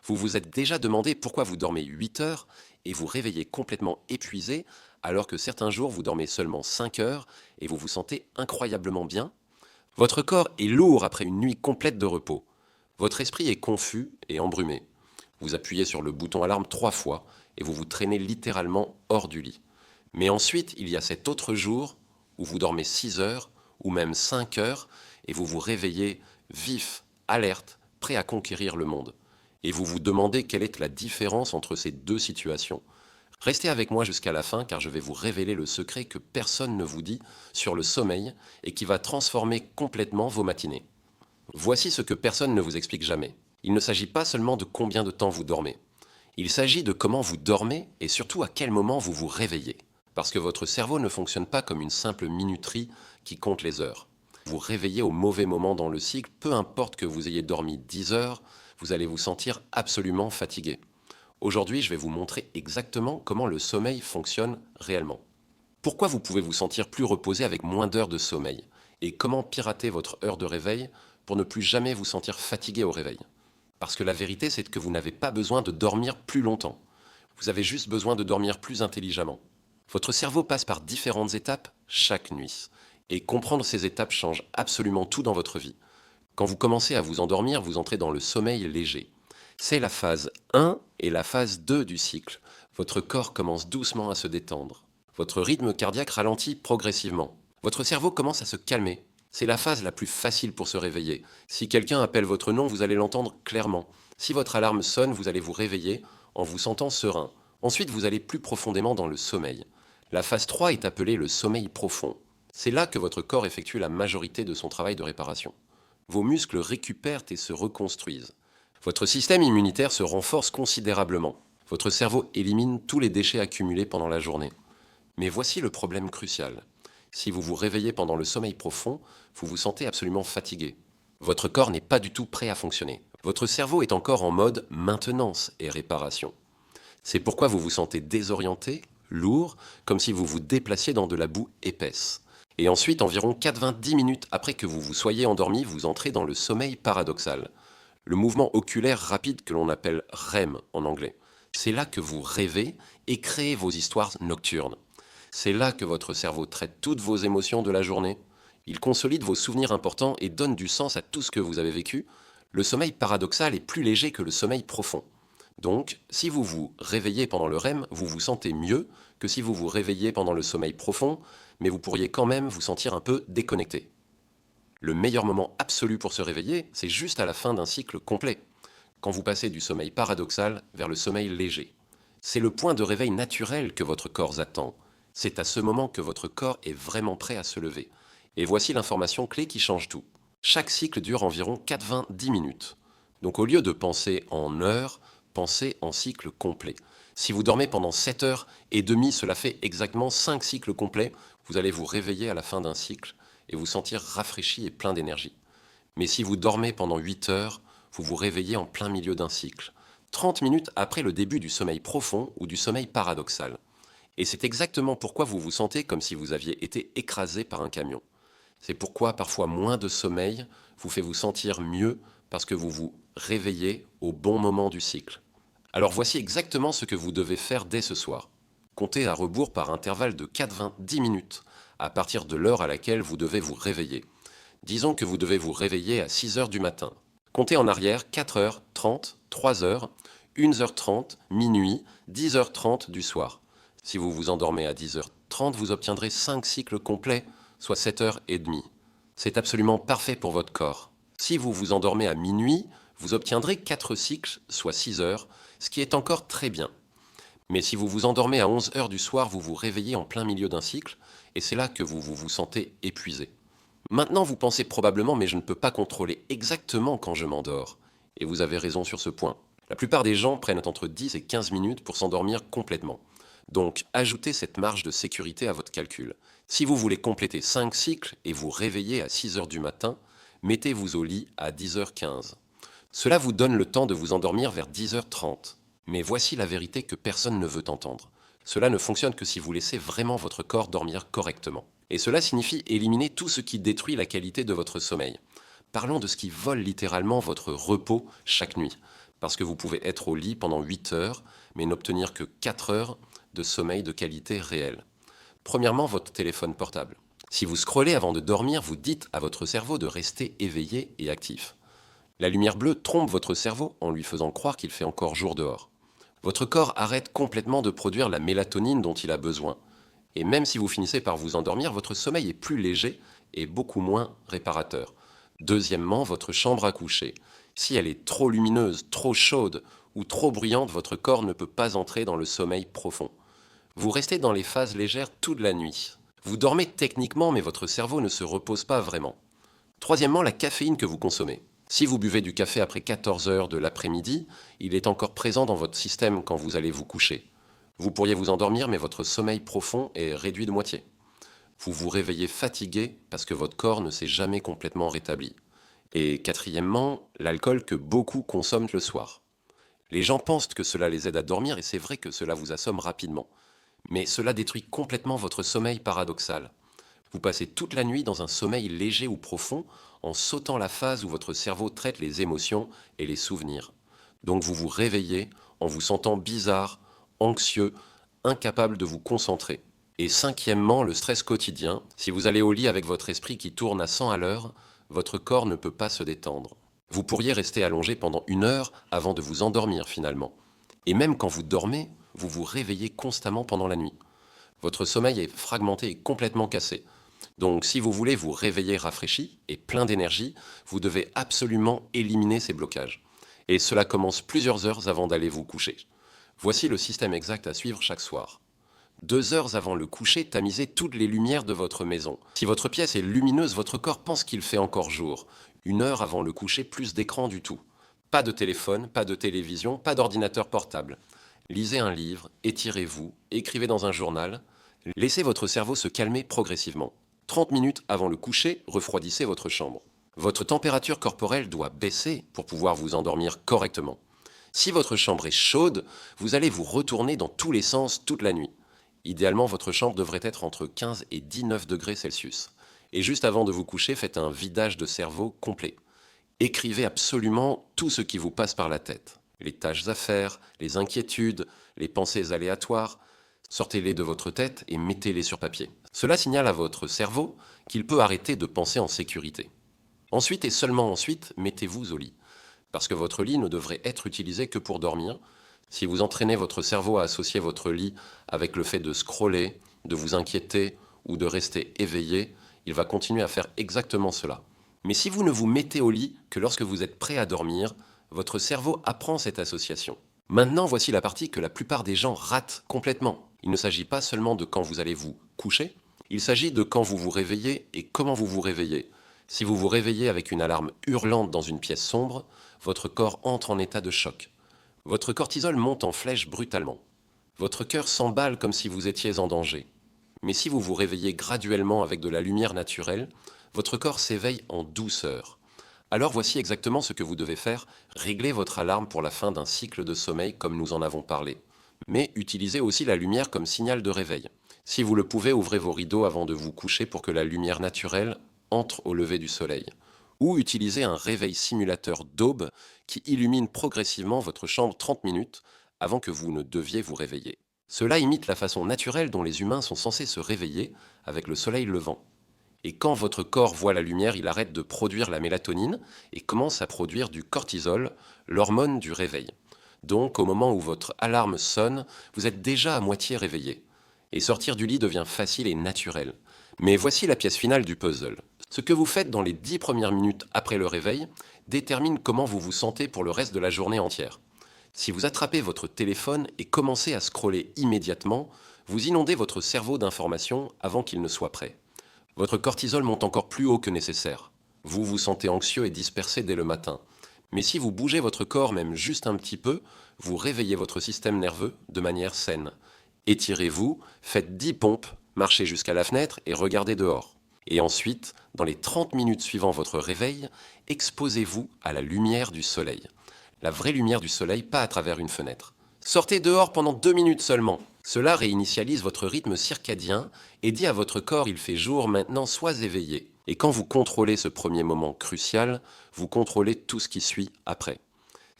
Vous vous êtes déjà demandé pourquoi vous dormez 8 heures et vous réveillez complètement épuisé alors que certains jours vous dormez seulement 5 heures et vous vous sentez incroyablement bien? Votre corps est lourd après une nuit complète de repos. Votre esprit est confus et embrumé. Vous appuyez sur le bouton alarme 3 fois et vous vous traînez littéralement hors du lit. Mais ensuite, il y a cet autre jour où vous dormez 6 heures ou même 5 heures et vous vous réveillez vif, alerte, prêt à conquérir le monde. Et vous vous demandez quelle est la différence entre ces deux situations. Restez avec moi jusqu'à la fin car je vais vous révéler le secret que personne ne vous dit sur le sommeil et qui va transformer complètement vos matinées. Voici ce que personne ne vous explique jamais. Il ne s'agit pas seulement de combien de temps vous dormez. Il s'agit de comment vous dormez et surtout à quel moment vous vous réveillez. Parce que votre cerveau ne fonctionne pas comme une simple minuterie qui compte les heures. Vous réveillez au mauvais moment dans le cycle, peu importe que vous ayez dormi 10 heures, vous allez vous sentir absolument fatigué. Aujourd'hui, je vais vous montrer exactement comment le sommeil fonctionne réellement. Pourquoi vous pouvez vous sentir plus reposé avec moins d'heures de sommeil et comment pirater votre heure de réveil pour ne plus jamais vous sentir fatigué au réveil. Parce que la vérité, c'est que vous n'avez pas besoin de dormir plus longtemps. Vous avez juste besoin de dormir plus intelligemment. Votre cerveau passe par différentes étapes chaque nuit. Et comprendre ces étapes change absolument tout dans votre vie. Quand vous commencez à vous endormir, vous entrez dans le sommeil léger. C'est la phase 1 et la phase 2 du cycle. Votre corps commence doucement à se détendre. Votre rythme cardiaque ralentit progressivement. Votre cerveau commence à se calmer. C'est la phase la plus facile pour se réveiller. Si quelqu'un appelle votre nom, vous allez l'entendre clairement. Si votre alarme sonne, vous allez vous réveiller en vous sentant serein. Ensuite, vous allez plus profondément dans le sommeil. La phase 3 est appelée le sommeil profond. C'est là que votre corps effectue la majorité de son travail de réparation. Vos muscles récupèrent et se reconstruisent. Votre système immunitaire se renforce considérablement. Votre cerveau élimine tous les déchets accumulés pendant la journée. Mais voici le problème crucial. Si vous vous réveillez pendant le sommeil profond, vous vous sentez absolument fatigué. Votre corps n'est pas du tout prêt à fonctionner. Votre cerveau est encore en mode maintenance et réparation. C'est pourquoi vous vous sentez désorienté, lourd, comme si vous vous déplaciez dans de la boue épaisse. Et ensuite, environ 90 minutes après que vous vous soyez endormi, vous entrez dans le sommeil paradoxal. Le mouvement oculaire rapide que l'on appelle REM en anglais. C'est là que vous rêvez et créez vos histoires nocturnes. C'est là que votre cerveau traite toutes vos émotions de la journée. Il consolide vos souvenirs importants et donne du sens à tout ce que vous avez vécu. Le sommeil paradoxal est plus léger que le sommeil profond. Donc, si vous vous réveillez pendant le REM, vous vous sentez mieux que si vous vous réveillez pendant le sommeil profond, mais vous pourriez quand même vous sentir un peu déconnecté. Le meilleur moment absolu pour se réveiller, c'est juste à la fin d'un cycle complet, quand vous passez du sommeil paradoxal vers le sommeil léger. C'est le point de réveil naturel que votre corps attend. C'est à ce moment que votre corps est vraiment prêt à se lever. Et voici l'information clé qui change tout. Chaque cycle dure environ 90 minutes. Donc au lieu de penser en heures, pensez en cycle complet. Si vous dormez pendant 7 heures et demie, cela fait exactement 5 cycles complets. Vous allez vous réveiller à la fin d'un cycle et vous sentir rafraîchi et plein d'énergie. Mais si vous dormez pendant 8 heures, vous vous réveillez en plein milieu d'un cycle, 30 minutes après le début du sommeil profond ou du sommeil paradoxal. Et c'est exactement pourquoi vous vous sentez comme si vous aviez été écrasé par un camion. C'est pourquoi parfois moins de sommeil vous fait vous sentir mieux parce que vous vous réveillez au bon moment du cycle. Alors voici exactement ce que vous devez faire dès ce soir. Comptez à rebours par intervalle de 90 minutes à partir de l'heure à laquelle vous devez vous réveiller. Disons que vous devez vous réveiller à 6 heures du matin. Comptez en arrière 4h30, 3h, 1h30, minuit, 10h30 du soir. Si vous vous endormez à 10h30, vous obtiendrez 5 cycles complets, soit 7h30. C'est absolument parfait pour votre corps. Si vous vous endormez à minuit, vous obtiendrez 4 cycles, soit 6 heures, ce qui est encore très bien. Mais si vous vous endormez à 11 heures du soir, vous vous réveillez en plein milieu d'un cycle, et c'est là que vous sentez épuisé. Maintenant, vous pensez probablement, mais je ne peux pas contrôler exactement quand je m'endors. Et vous avez raison sur ce point. La plupart des gens prennent entre 10 et 15 minutes pour s'endormir complètement. Donc, ajoutez cette marge de sécurité à votre calcul. Si vous voulez compléter 5 cycles et vous réveiller à 6 heures du matin, mettez-vous au lit à 10h15. Cela vous donne le temps de vous endormir vers 10h30. Mais voici la vérité que personne ne veut entendre. Cela ne fonctionne que si vous laissez vraiment votre corps dormir correctement. Et cela signifie éliminer tout ce qui détruit la qualité de votre sommeil. Parlons de ce qui vole littéralement votre repos chaque nuit. parce que vous pouvez être au lit pendant 8 heures, mais n'obtenir que 4 heures de sommeil de qualité réelle. Premièrement, votre téléphone portable. Si vous scrollez avant de dormir, vous dites à votre cerveau de rester éveillé et actif. La lumière bleue trompe votre cerveau en lui faisant croire qu'il fait encore jour dehors. Votre corps arrête complètement de produire la mélatonine dont il a besoin. Et même si vous finissez par vous endormir, votre sommeil est plus léger et beaucoup moins réparateur. Deuxièmement, votre chambre à coucher. Si elle est trop lumineuse, trop chaude ou trop bruyante, votre corps ne peut pas entrer dans le sommeil profond. Vous restez dans les phases légères toute la nuit. Vous dormez techniquement, mais votre cerveau ne se repose pas vraiment. Troisièmement, la caféine que vous consommez. Si vous buvez du café après 14 heures de l'après-midi, il est encore présent dans votre système quand vous allez vous coucher. Vous pourriez vous endormir, mais votre sommeil profond est réduit de moitié. Vous vous réveillez fatigué parce que votre corps ne s'est jamais complètement rétabli. Et quatrièmement, l'alcool que beaucoup consomment le soir. Les gens pensent que cela les aide à dormir et c'est vrai que cela vous assomme rapidement. Mais cela détruit complètement votre sommeil paradoxal. Vous passez toute la nuit dans un sommeil léger ou profond en sautant la phase où votre cerveau traite les émotions et les souvenirs. Donc vous vous réveillez en vous sentant bizarre, anxieux, incapable de vous concentrer. Et cinquièmement, le stress quotidien. Si vous allez au lit avec votre esprit qui tourne à 100 à l'heure, votre corps ne peut pas se détendre. Vous pourriez rester allongé pendant 1 heure avant de vous endormir finalement. Et même quand vous dormez, vous vous réveillez constamment pendant la nuit. Votre sommeil est fragmenté et complètement cassé. Donc si vous voulez vous réveiller rafraîchi et plein d'énergie, vous devez absolument éliminer ces blocages. Et cela commence plusieurs heures avant d'aller vous coucher. Voici le système exact à suivre chaque soir. 2 heures avant le coucher, tamisez toutes les lumières de votre maison. Si votre pièce est lumineuse, votre corps pense qu'il fait encore jour. 1 heure avant le coucher, plus d'écran du tout. Pas de téléphone, pas de télévision, pas d'ordinateur portable. Lisez un livre, étirez-vous, écrivez dans un journal. Laissez votre cerveau se calmer progressivement. 30 minutes avant le coucher, refroidissez votre chambre. Votre température corporelle doit baisser pour pouvoir vous endormir correctement. Si votre chambre est chaude, vous allez vous retourner dans tous les sens toute la nuit. Idéalement, votre chambre devrait être entre 15 et 19 degrés Celsius. Et juste avant de vous coucher, faites un vidage de cerveau complet. Écrivez absolument tout ce qui vous passe par la tête. Les tâches à faire, les inquiétudes, les pensées aléatoires. Sortez-les de votre tête et mettez-les sur papier. Cela signale à votre cerveau qu'il peut arrêter de penser en sécurité. Ensuite et seulement ensuite, mettez-vous au lit. Parce que votre lit ne devrait être utilisé que pour dormir. Si vous entraînez votre cerveau à associer votre lit avec le fait de scroller, de vous inquiéter ou de rester éveillé, il va continuer à faire exactement cela. Mais si vous ne vous mettez au lit que lorsque vous êtes prêt à dormir, votre cerveau apprend cette association. Maintenant, voici la partie que la plupart des gens ratent complètement. Il ne s'agit pas seulement de quand vous allez vous coucher, il s'agit de quand vous vous réveillez et comment vous vous réveillez. Si vous vous réveillez avec une alarme hurlante dans une pièce sombre, votre corps entre en état de choc. Votre cortisol monte en flèche brutalement. Votre cœur s'emballe comme si vous étiez en danger. Mais si vous vous réveillez graduellement avec de la lumière naturelle, votre corps s'éveille en douceur. Alors voici exactement ce que vous devez faire, régler votre alarme pour la fin d'un cycle de sommeil comme nous en avons parlé. Mais utilisez aussi la lumière comme signal de réveil. Si vous le pouvez, ouvrez vos rideaux avant de vous coucher pour que la lumière naturelle entre au lever du soleil. Ou utilisez un réveil simulateur d'aube qui illumine progressivement votre chambre 30 minutes avant que vous ne deviez vous réveiller. Cela imite la façon naturelle dont les humains sont censés se réveiller avec le soleil levant. Et quand votre corps voit la lumière, il arrête de produire la mélatonine et commence à produire du cortisol, l'hormone du réveil. Donc, au moment où votre alarme sonne, vous êtes déjà à moitié réveillé. Et sortir du lit devient facile et naturel. Mais voici la pièce finale du puzzle. Ce que vous faites dans les 10 premières minutes après le réveil détermine comment vous vous sentez pour le reste de la journée entière. Si vous attrapez votre téléphone et commencez à scroller immédiatement, vous inondez votre cerveau d'informations avant qu'il ne soit prêt. Votre cortisol monte encore plus haut que nécessaire. Vous vous sentez anxieux et dispersé dès le matin. Mais si vous bougez votre corps même juste un petit peu, vous réveillez votre système nerveux de manière saine. Étirez-vous, faites 10 pompes, marchez jusqu'à la fenêtre et regardez dehors. Et ensuite, dans les 30 minutes suivant votre réveil, exposez-vous à la lumière du soleil. La vraie lumière du soleil, pas à travers une fenêtre. Sortez dehors pendant 2 minutes seulement. Cela réinitialise votre rythme circadien et dit à votre corps il fait jour maintenant, sois éveillé. Et quand vous contrôlez ce premier moment crucial, vous contrôlez tout ce qui suit après.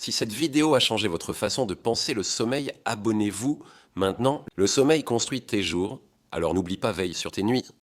Si cette vidéo a changé votre façon de penser le sommeil, abonnez-vous maintenant. Le sommeil construit tes jours, alors n'oublie pas, veille sur tes nuits.